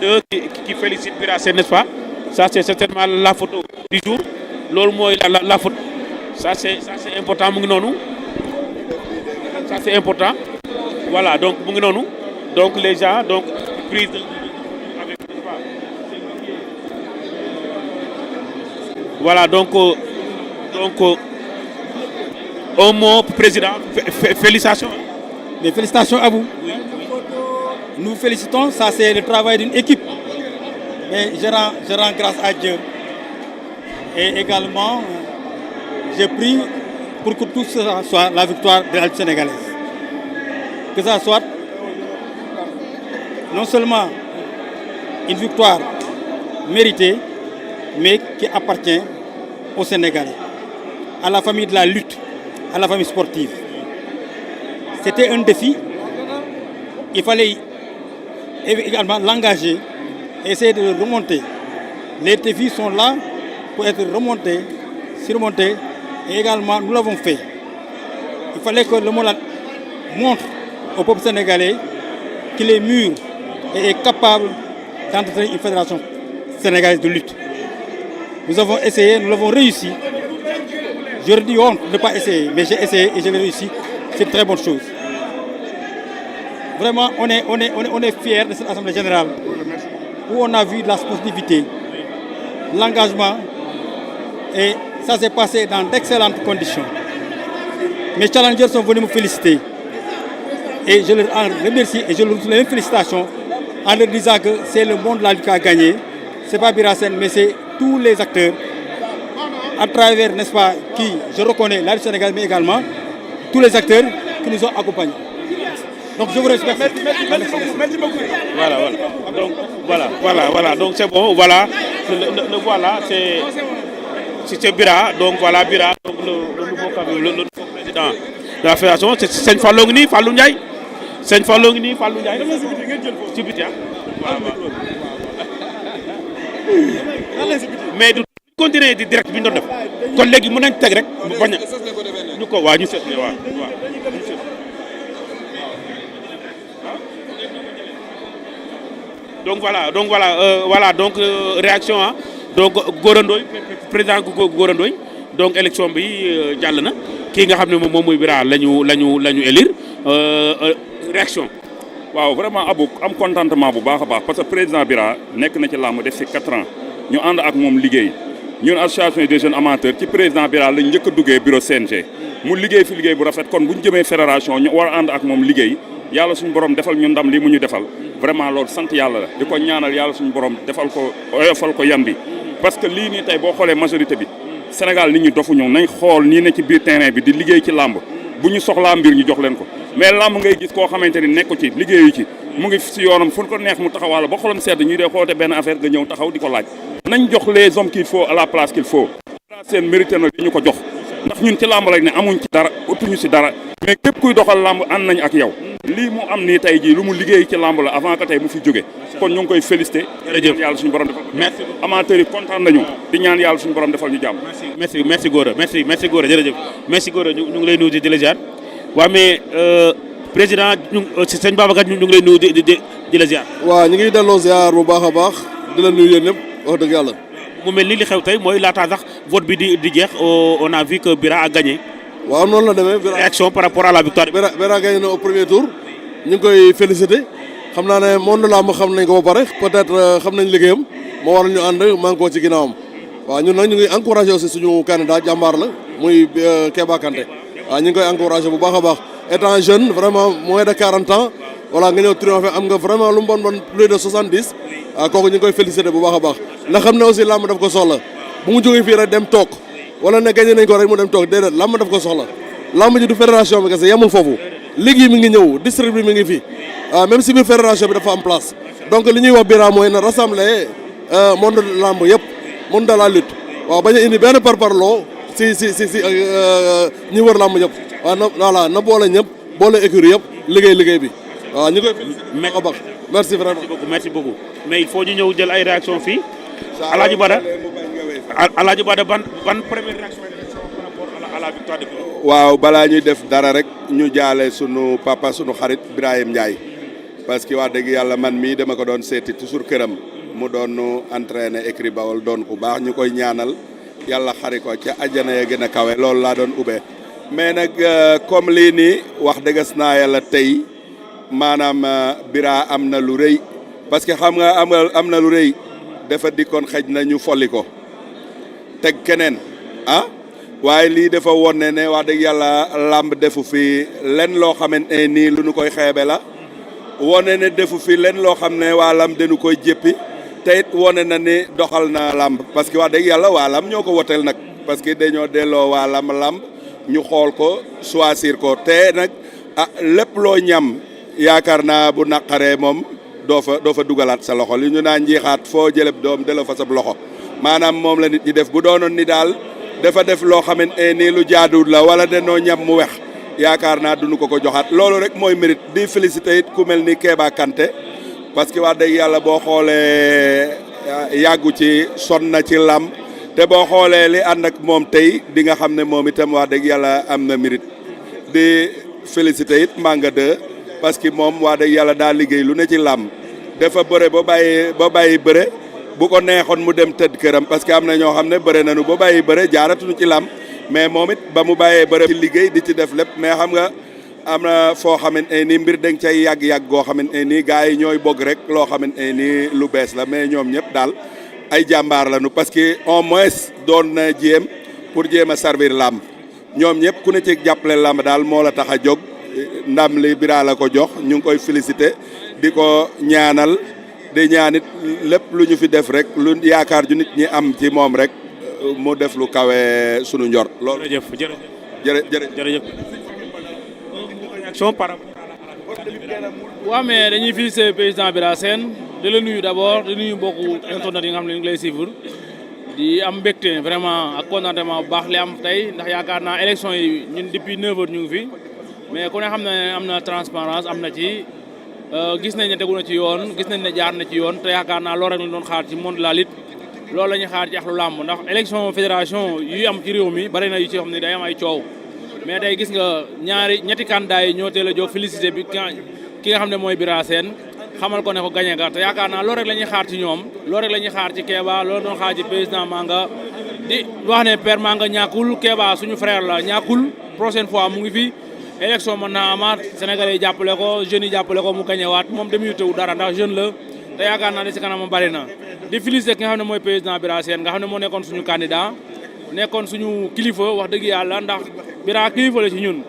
2 qui félicite Bira Sène, n'est-ce pas? Ça c'est certainement la photo du jour. Loolu mooy la photo. Ça c'est important mu ngi noonu. Ça c'est important. Voilà, donc mu ngi noonu. Donc les gens donc prise avec, n'est-ce pas? Voilà, donc un mot président, félicitations. Mais félicitations à vous. Oui. Nous vous félicitons, ça c'est le travail d'une équipe. Mais je rends grâce à Dieu. Et également, j'ai pris pour que tout ça soit la victoire de la sénégalaise. Que ça soit non seulement une victoire méritée, mais qui appartient aux Sénégalais, à la famille de la lutte, à la famille sportive. C'était un défi. Il fallait également l'engager et essayer de le remonter. Les défis sont là pour être remontés, surmontés, et également nous l'avons fait. Il fallait que le monde montre au peuple sénégalais qu'il est mûr et est capable d'entretenir une fédération sénégalaise de lutte. Nous avons essayé, nous l'avons réussi. J'aurais dit honte de ne pas essayer, mais j'ai essayé et je l'ai réussi. C'est une très bonne chose. Vraiment, on est fiers de cette Assemblée générale où on a vu de la sportivité, l'engagement, et ça s'est passé dans d'excellentes conditions. Mes challengers sont venus me féliciter et je leur en remercie et je leur donne les félicitations en leur disant que c'est le monde de la lutte qui a gagné. Ce n'est pas Bira Sène, mais c'est tous les acteurs à travers, n'est-ce pas, qui, je reconnais, la lutte sénégalaise, mais également tous les acteurs qui nous ont accompagnés. Donc je vous respecte. Merci beaucoup. Voilà. Donc c'est bon, voilà. Le voilà, c'est Bira. Donc voilà, Bira, donc le nouveau président de la fédération. C'est Seigne Fallou ngi nii, Fallou Ndiaye. Seigne Fallou ngi nii, Fallou Ndiaye. Ci biti mais du continuer di direct bi ñu doon def. Kon léegi mën nañ teg rek bañ a ñu ko waa ñu seet waaw. Donc voilà, donc réaction ah donc Gora Ndoye président Gora Ndoye donc élection bi jàll na kii nga xam ne moom mooy Bira lañu élire réaction. waaw vraiment Abou am contentement bu baax a baax parce que président Bira nekk na ci làmb def ci 4 ans ñu ànd ak moom liggéey ñun association des jeunes amateurs ci président Bira lañ njëkk a duggee bureau CNG mu liggéey fi liggéey bu rafet kon bu ñu jëmee fédération ñu war a ànd ak moom liggéey yàlla suñu borom defal ñu ndam li mu ñu defal vraiment loolu sant yàlla la di ko ñaanal yàlla suñu borom defal ko oyofal ko yan bi parce que lii nii tey boo xoolee majorité bi Sénégal nit ñi dofuñu nañ xool nii ne ci biir terrain bi di liggéey ci làmb bu ñu soxlaa mbir ñu jox leen ko mais làmb ngay gis koo xamante ni nekku ci liggéeyu ci mu ngi si yoonam fu ko neex mu taxawal ba xolam sedd ñuy dee xoote benn affaire nga ñëw taxaw di ko laaj nañ jox les hommes qu'il faut à la place qu'il faut seen mérité na di ñu ko jox ndax ñun ci làmb rek ne amuñ ci dara utuñu si dara mais képp kuy doxal làmb ànd nañ ak yow lii mu am nii tey jii lu mu liggéey ci làmb la avant que tey mu fi jóge kon ñu ngi koy félicité jërëjëf yàlla suñu borom defal merci amateurs yi kontaan nañu di ñaan yàlla suñu borom defal ñu jàmm merci Gora merci Gora jërëjëf merci Gora ñu ngi lay nuyu di la ziar waaw mais président sëñ Babacar ñu ngi lay nuyu di la ziar waaw ñu ngi delloo ziar bu baax a baax di la nuyu yéen ñëpp wax dëgg yàlla mu mel ni li xew tey mooy laataa sax vote bi di jeex on a vu que Bira a gagné waaw noonu la demee réaction par rapport à la victoire Bira gagné na au premier tour ñu ngi koy félicité xam naa ne monde la ma xam nañ ko ba pare peut-être xam nañ liggéeyam moo waral ñu ànd maa ngi ko ci ginnaawam waaw ñun nag ñu ngi encouragé aussi suñu candidat jàmbaar la muy Kéba Kanté waaw ñu ngi koy encouragé bu baax a baax étant jeune vraiment moins de 40 ans voilà nga ñëw triomphé am nga vraiment lu mu bon plus de 70 waaw kooku ñu ngi koy félicité bu baax a baax ndax xam ne aussi làmb daf ko soxla bu mu jógee fii rek dem toog wala ne gagné nañ ko rek mu dem toog déedéet làmb daf ko soxla làmb ji du fédération bi kese yemul foofu ligue yi mi ngi ñëw district bi mi ngi fi même si biir fédération bi dafa am place donc li ñuy wax Bira mooy na rassembler monde de làmb yëpp monde de la lutte waaw bañ a indi benn parparloo si ñi wër làmb yëpp waaw na voilà na boole ñëpp boole écurie yëpp liggéey bi waaw ñu koy félicité baax merci vraiment merci beaucoup mais il faut ñu ñëw jël ay réaction fii Alaaji Bada ban première réaction par rapport à la victoire de Bira waaw balaa ñuy def dara rek ñu jaale sunu papa sunu xarit Birahim Ndiaye parce que wax dëgg yàlla man mii dama ko doon seeti toujours këram mu doon nu entraîner écrit Bawol doon ku baax ñu koy ñaanal yàlla xari ko ca àjjana ya gën a kawe loolu laa doon ubbee mais nag comme lii nii wax dëggas naa yàlla tey maanaam Bira am na lu rëy parce que xam nga am na lu rëy dafa dikkoon xëj na ñu folli ko teg keneen waaye lii dafa wone ne wax dëgg yàlla làmb defu fi len loo xamante ne nii lu nu koy xeebe la wone ne defu fi len loo xam ne waa làmb dañu koy jéppi te it wone na ni doxal na làmb parce que wax dëgg yàlla waa làmb ñoo ko woteel nag parce que dañoo delloo waa làmb ñu xool ko choisir ko te nag lépp loo ñam yaakaar naa bu naqaree moom doo fa dugalaat sa loxo li ñu naan njiixaat foo jëleb doom delloo fa sab loxo maanaam moom la nit ñi def bu doonoon ni daal dafa def loo xamante nii lu jaaduwul la wala danoo ñam mu wex yaakaar naa duñu ko joxaat loolu rek mooy mérite di féliciter it ku mel ni Kéba Kanté parce que wax dëgg yàlla boo xoolee yàggu ci sonn na ci làmb te boo xoolee li ànd ak moom tey di nga xam ne moom itam wax dëgg yàlla am na mérite di féliciter it Manga 2 parce que moom wax dëgg yàlla daa liggéey lu ne ci làmb dafa bëre ba bàyyi bëre bu ko neexoon mu dem tëdd këram parce que am na ñoo xam ne bëre nañu ba bàyyi bëre jaaratuñu ci làmb mais moom it ba mu bàyyee bëre ci liggéey di ci def lépp mais xam nga am na foo xamante ne nii mbir dañ cay yàgg-yàgg goo xamante ne nii gars yi ñooy bokk rek loo xamante ne nii lu bees la mais ñoom ñëpp daal ay jàmbaar lañu parce que au moins doon na jéem pour jéem a servir làmb ñoom ñëpp ku ne ci jàppale làmb daal moo la tax a jóg ndam li Bira la ko jox ñu ngi koy féliciter di ko ñaanal di ñaanit lépp lu ñu fi def rek lu yaakaar ju nit ñi am ci moom rek mu def lu kawe sunu njor loolu. jërëjëf. waaw mais dañuy féliciter président Bira Sène di la nuyu d'abord di nuyu mbokku internet yi nga xam ne ñu ngi lay suivre di am mbégte vraiment ak contentement bu baax li am tey ndax yaakaar naa élection yi ñun depuis 9 heures ñu ngi fi mais ku ne xam ne am na transparence am na ci gis nañ ne tegu na ci yoon gis nañ ne jaar na ci yoon te yaakaar naa loolu rek lañ doon xaar ci monde de la lutte loolu la ñuy xaar ci axlu làmb ndax élection fédération yu am ci réew mi bari na yu ci xam ne day am ay coow mais tey gis nga ñetti candidat yi ñoo teel a jóg félicité bi ki nga xam ne mooy Bira Sène xamal ko ne ko gagné nga te yaakaar naa loolu rek la ñuy xaar ci ñoom loolu rek la ñuy xaar ci Kéba loolu doon xaar ci président Manga di wax ne père Manga ñàkkul Kéba suñu frère la ñàkkul prochaine fois mu ngi fi élection mën naa amaat sénégalais yi jàppale ko jeunes yi jàppale ko mu gagné waat moom démérité wu dara ndax jeune la te yaakaar naa ne si kanam bari na di félicité ki nga xam ne mooy président Bira Sène nga xam ne moo nekkoon suñu candidat nekkoon suñu kilifa wax dëgg yàlla ndax Bira kilifa la ci ñun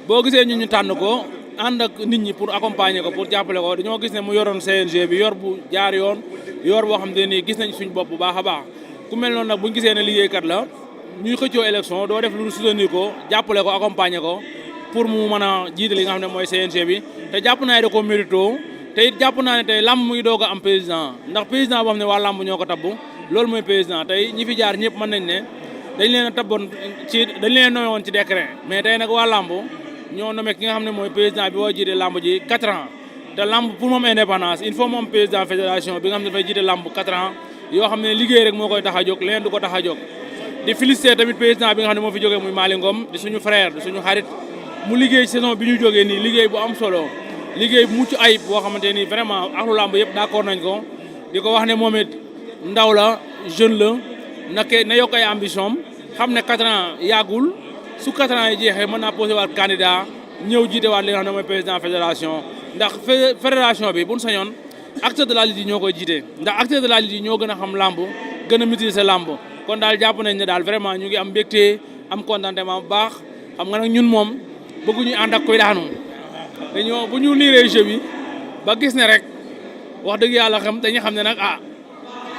boo gisee ñun ñu tànn ko ànd ak nit ñi pour accompagner ko pour jàppale ko dañoo gis ne mu yoroon CNG bi yor bu jaar yoon yor boo xam te nii gis nañ suñu bopp bu baax a baax ku mel noonu nag buñu gisee ne liggéeykat la ñuy xëccoo élection doo def lu soutenir ko jàppale ko accompagner ko pour mu mën a jiite li nga xam ne mooy CNG bi te jàpp naa ne da ko mérito te it jàpp naa ne tey làmb muy doog a am président ndax président boo xam ne waa làmb ñoo ko tabbu loolu mooy président tey ñi fi jaar ñëpp mën nañ ne dañ leen a tabboon dañ leen nommé woon ci décret mais tey nag waa làmb ñoo nommé ki nga xam ne mooy président bi woo jiite làmb ji 4 ans te làmb pour moom indépendance il faut moom président fédération bi nga xam ne dafay jiite làmb 4 ans yoo xam ne liggéey rek moo koy tax a jóg leneen du ko tax a jóg di féliciter tamit président bi nga xam ne moo fi jógee muy Malick Ngom di suñu frère di suñu xarit mu liggéey saison bi ñu jógee nii liggéey bu am solo liggéey bu mucc ayib boo xamante ni vraiment axlu làmb yëpp d'accord nañ ko di ko wax ne moom it ndaw la jeune la na yokk ay ambition xam ne 4 ans yàggul su 4 ans yi jeexee mën naa posé waat candidat ñëw jiite waat li nga xam ne mooy président fédération ndax fédération bi buñ sañoon acteur de la lutte yi ñoo koy jiite ndax acteur de la lutte yi ñoo gën a xam làmb gën a maîtriser làmb kon daal jàpp nañ ne daal vraiment ñu ngi am mbégte am contentement bu baax xam nga nag ñun moom bëgguñu ànd ak koy daanu dañoo bu ñu liiree jeu bi ba gis ne rek wax dëgg yàlla dañuy xam ne nag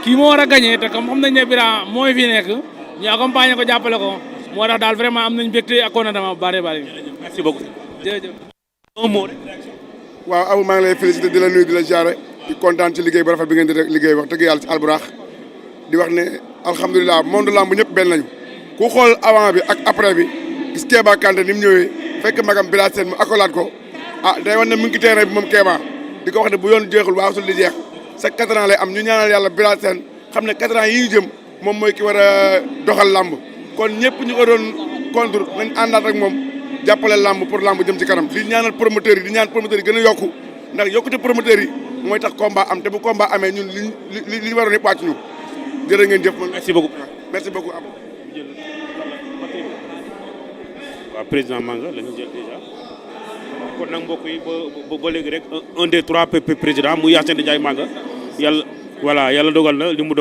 kii moo war a gagné te comme xam nañ ne Bira mooy fi nekk ñu accompagner ko jàppale ko moo tax daal vraiment am nañ mbégte ak contentement bu bari bari. merci beaucoup. jërëjëf. un mot rek. waaw Abou maa ngi lay félicité di la nuyu di la jaare di kontaan ci liggéey bu rafet bi ngeen di liggéey wax dëgg yàlla ci Alburax di wax ne alhamdulilah monde lamb ñëpp benn lañu ku xool avant bi ak après bi gis Kéba Kanté ni mu ñëwee fekk magam Bira Sène mu accolade ko day wan ne mu ngi terrain bi moom Kéba di ko wax ne bu yoon jeexul waaxul di jeex chaque 4 ans lay am ñu ñaanal yàlla Bira Sène xam ne 4 ans yi ñu jëm moom mooy ki war a doxal lamb kon ñëpp ñu ko doon contre nañ àndaat ak moom jàppale lamb pour lamb jëm ci kanam di ñaanal promoteurs yi di ñaan promoteurs yi gën a yokku ndax yokkute promoteurs yi mooy tax combat am te bu combat amee ñun li ñu waroon yëpp wàcc ñu jërë ngeen jëf. merci beaucoup. merci beaucoup Abou. waaw président Manga la ñu jël déjà kon nag mbokk yi ba léegi rek un des 3 présidents mu Yacine Ndiaye Manga yàlla voilà yàlla dogal na li mu